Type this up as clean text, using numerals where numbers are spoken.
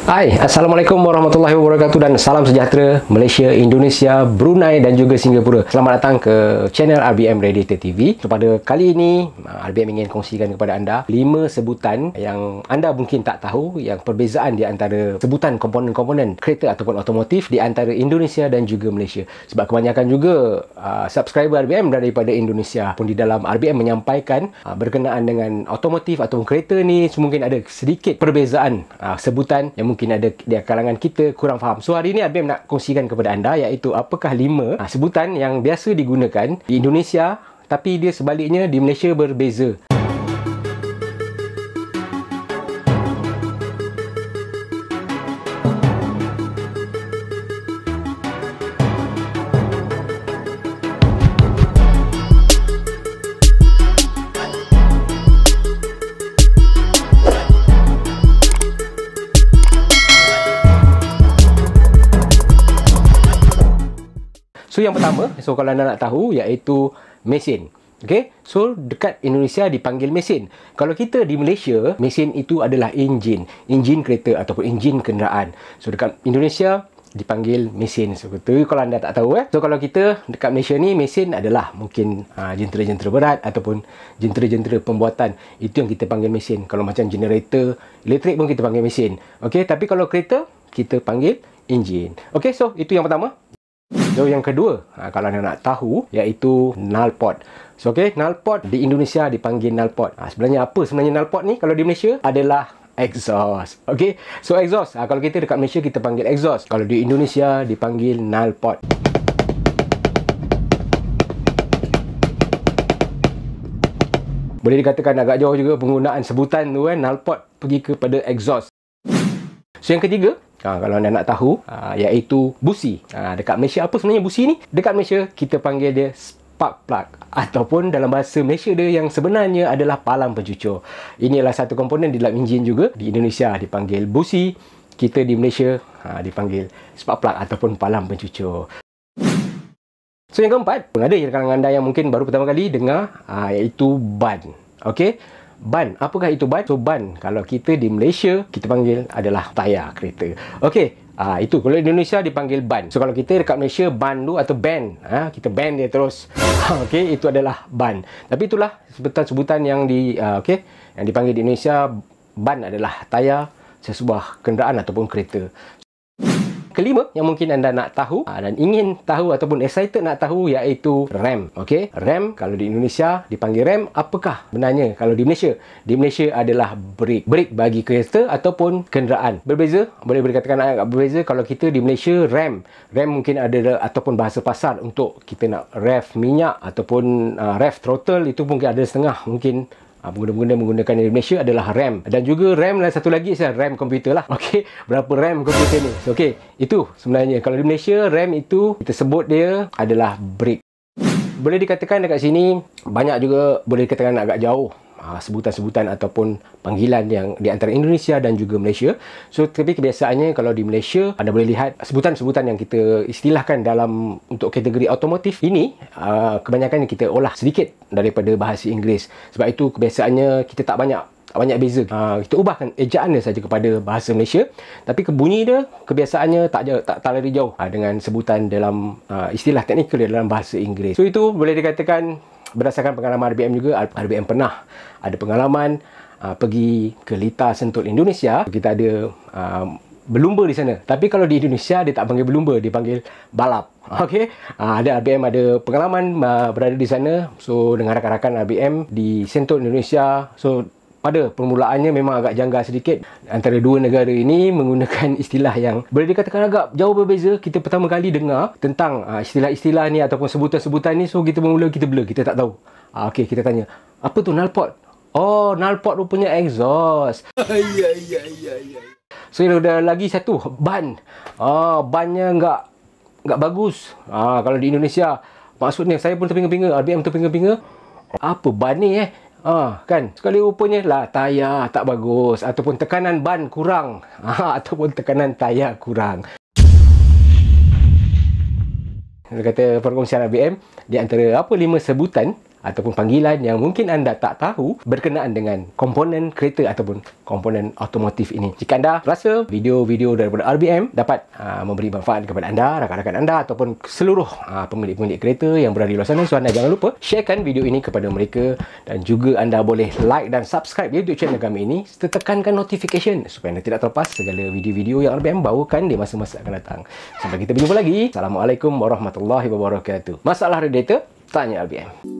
Hai, Assalamualaikum warahmatullahi wabarakatuh dan salam sejahtera Malaysia, Indonesia, Brunei dan juga Singapura. Selamat datang ke channel RBM Radiator TV. So, pada kali ini RBM ingin kongsikan kepada anda 5 sebutan yang anda mungkin tak tahu, yang perbezaan di antara sebutan komponen-komponen kereta ataupun otomotif di antara Indonesia dan juga Malaysia. Sebab kebanyakan juga subscriber RBM daripada Indonesia pun di dalam RBM menyampaikan berkenaan dengan otomotif ataupun kereta ni mungkin ada sedikit perbezaan sebutan yang mungkin ada di kalangan kita kurang faham. So hari ini RBM nak kongsikan kepada anda iaitu apakah 5 sebutan yang biasa digunakan di Indonesia tapi dia sebaliknya di Malaysia berbeza. So yang pertama, kalau anda nak tahu iaitu mesin. Okey, so dekat Indonesia dipanggil mesin. Kalau kita di Malaysia, mesin itu adalah enjin kereta ataupun enjin kenderaan. So dekat Indonesia dipanggil mesin. So itu kalau anda tak tahu So kalau kita dekat Malaysia ni, mesin adalah mungkin jentera-jentera berat ataupun jentera-jentera pembuatan. Itu yang kita panggil mesin. Kalau macam generator elektrik pun kita panggil mesin. Okey, tapi kalau kereta kita panggil enjin. Okey, so itu yang pertama. So yang kedua, kalau anda nak tahu iaitu knalpot. So knalpot di Indonesia dipanggil knalpot. Sebenarnya apa sebenarnya knalpot ni? Kalau di Malaysia adalah exhaust. Okey, so exhaust. Kalau kita dekat Malaysia kita panggil exhaust. Kalau di Indonesia dipanggil knalpot. Boleh dikatakan agak jauh juga penggunaan sebutan tu knalpot pergi kepada exhaust. So yang ketiga, kalau anda nak tahu, iaitu busi. Dekat Malaysia apa sebenarnya busi ni? Dekat Malaysia kita panggil dia spark plug ataupun dalam bahasa Malaysia dia yang sebenarnya adalah palang pencucur. Ini adalah satu komponen di dalam enjin juga. Di Indonesia dipanggil busi, kita di Malaysia dipanggil spark plug ataupun palang pencucur. So yang keempat, ada di kalangan anda yang mungkin baru pertama kali dengar, iaitu ban. Okey, ban. Apakah itu ban? So ban kalau kita di Malaysia kita panggil adalah tayar kereta. Okey, itu kalau di Indonesia dipanggil ban. So kalau kita dekat Malaysia ban tu atau band, kita band dia terus. Okey, itu adalah ban. Tapi itulah sebutan-sebutan yang yang dipanggil di Indonesia. Ban adalah tayar sesebuah kenderaan ataupun kereta. Kelima yang mungkin anda nak tahu dan ingin tahu ataupun excited nak tahu iaitu rem. Okey, rem kalau di Indonesia dipanggil rem. Apakah benarnya kalau di Malaysia? Di Malaysia adalah brake. Brake bagi kereta ataupun kenderaan. Berbeza, boleh dikatakan agak berbeza. Kalau kita di Malaysia rem mungkin ada ataupun bahasa pasar untuk kita nak rev minyak ataupun rev throttle, itu mungkin ada setengah mungkin pengguna-pengguna menggunakan di Malaysia adalah RAM. Dan juga RAM dan satu lagi RAM komputer lah. Okey, berapa RAM komputer ni? So, okey, itu sebenarnya kalau di Malaysia RAM itu kita sebut dia adalah brake. Boleh dikatakan dekat sini banyak juga boleh dikatakan agak jauh sebutan-sebutan ataupun panggilan yang di antara Indonesia dan juga Malaysia. So tapi kebiasaannya kalau di Malaysia anda boleh lihat sebutan-sebutan yang kita istilahkan dalam untuk kategori otomotif ini kebanyakan kita olah sedikit daripada bahasa Inggeris. Sebab itu kebiasaannya kita tak banyak beza. Kita ubahkan ejaan dia saja kepada bahasa Malaysia. Tapi bunyi dia kebiasaannya tak lari jauh dengan sebutan dalam istilah teknikal dalam bahasa Inggeris. So itu boleh dikatakan berdasarkan pengalaman RBM juga. RBM pernah ada pengalaman pergi ke Lita Sentul Indonesia. Kita ada berlumba di sana. Tapi kalau di Indonesia dia tak panggil berlumba, dia panggil balap. Okey, ada RBM ada pengalaman berada di sana. So dengan rakan-rakan RBM di Sentul Indonesia. So pada permulaannya memang agak janggal sedikit antara dua negara ini menggunakan istilah yang boleh dikatakan agak jauh berbeza. Kita pertama kali dengar tentang istilah-istilah ni ataupun sebutan-sebutan ni. So kita bermula kita blur, kita tak tahu. Okey, kita tanya, apa tu knalpot? Oh, knalpot rupanya exhaust. Ya. So ada lagi satu, ban. Bannya enggak bagus. Kalau di Indonesia maksudnya saya pun terpinga-pinga, RBM terpinga-pinga. Apa ban ni kan sekali rupanya lah tayar tak bagus ataupun tekanan ban kurang ataupun tekanan tayar kurang. Dia kata perkongsian RBM di antara 5 sebutan ataupun panggilan yang mungkin anda tak tahu berkenaan dengan komponen kereta ataupun komponen otomotif ini. Jika anda rasa video-video daripada RBM dapat memberi manfaat kepada anda, rakan-rakan anda ataupun seluruh pemilik-pemilik kereta yang berada di luar sana, so anda jangan lupa sharekan video ini kepada mereka, dan juga anda boleh like dan subscribe YouTube channel kami ini serta tekankan notification supaya anda tidak terlepas segala video-video yang RBM bawakan di masa-masa akan datang. Sampai kita berjumpa lagi. Assalamualaikum warahmatullahi wabarakatuh. Masalah radiator, tanya RBM.